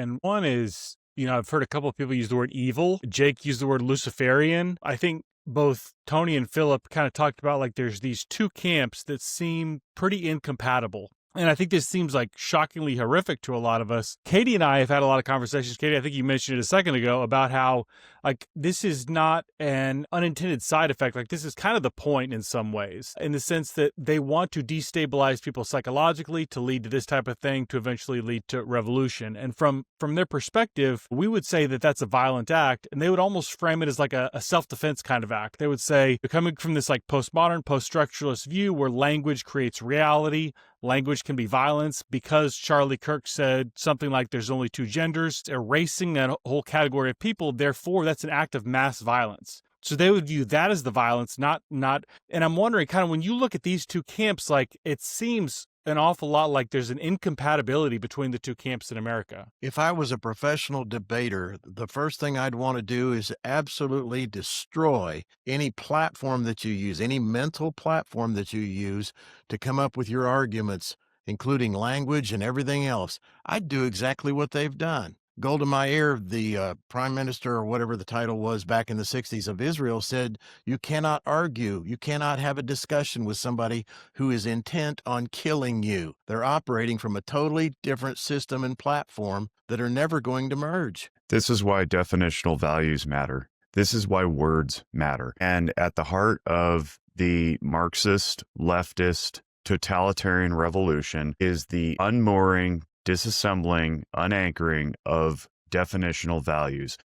And one is, I've heard a couple of people use the word evil. Jake used the word Luciferian. I think both Tony and Philip kind of talked about like there's these two camps that seem pretty incompatible. And I think this seems like shockingly horrific to a lot of us. Katie and I have had a lot of conversations. Katie, I think you mentioned it a second ago about how like this is not an unintended side effect. Like this is kind of the point in some ways, in the sense that they want to destabilize people psychologically to lead to this type of thing, to eventually lead to revolution. And from their perspective, we would say that that's a violent act, and they would almost frame it as like a self-defense kind of act. They would say, you're coming from this like postmodern, post-structuralist view where language creates reality. Language can be violence because Charlie Kirk said something like there's only two genders, erasing that whole category of people. Therefore, that's an act of mass violence. So they would view that as the violence, not. And I'm wondering, kind of when you look at these two camps, like it seems an awful lot like there's an incompatibility between the two camps in America. If I was a professional debater, the first thing I'd want to do is absolutely destroy any platform that you use, any mental platform that you use to come up with your arguments, including language and everything else. I'd do exactly what they've done. Golda Meir, the prime minister or whatever the title was back in the 60s of Israel, said, you cannot argue, you cannot have a discussion with somebody who is intent on killing you. They're operating from a totally different system and platform that are never going to merge. This is why definitional values matter. This is why words matter. And at the heart of the Marxist, leftist, totalitarian revolution is the unmooring, disassembling, unanchoring of definitional values.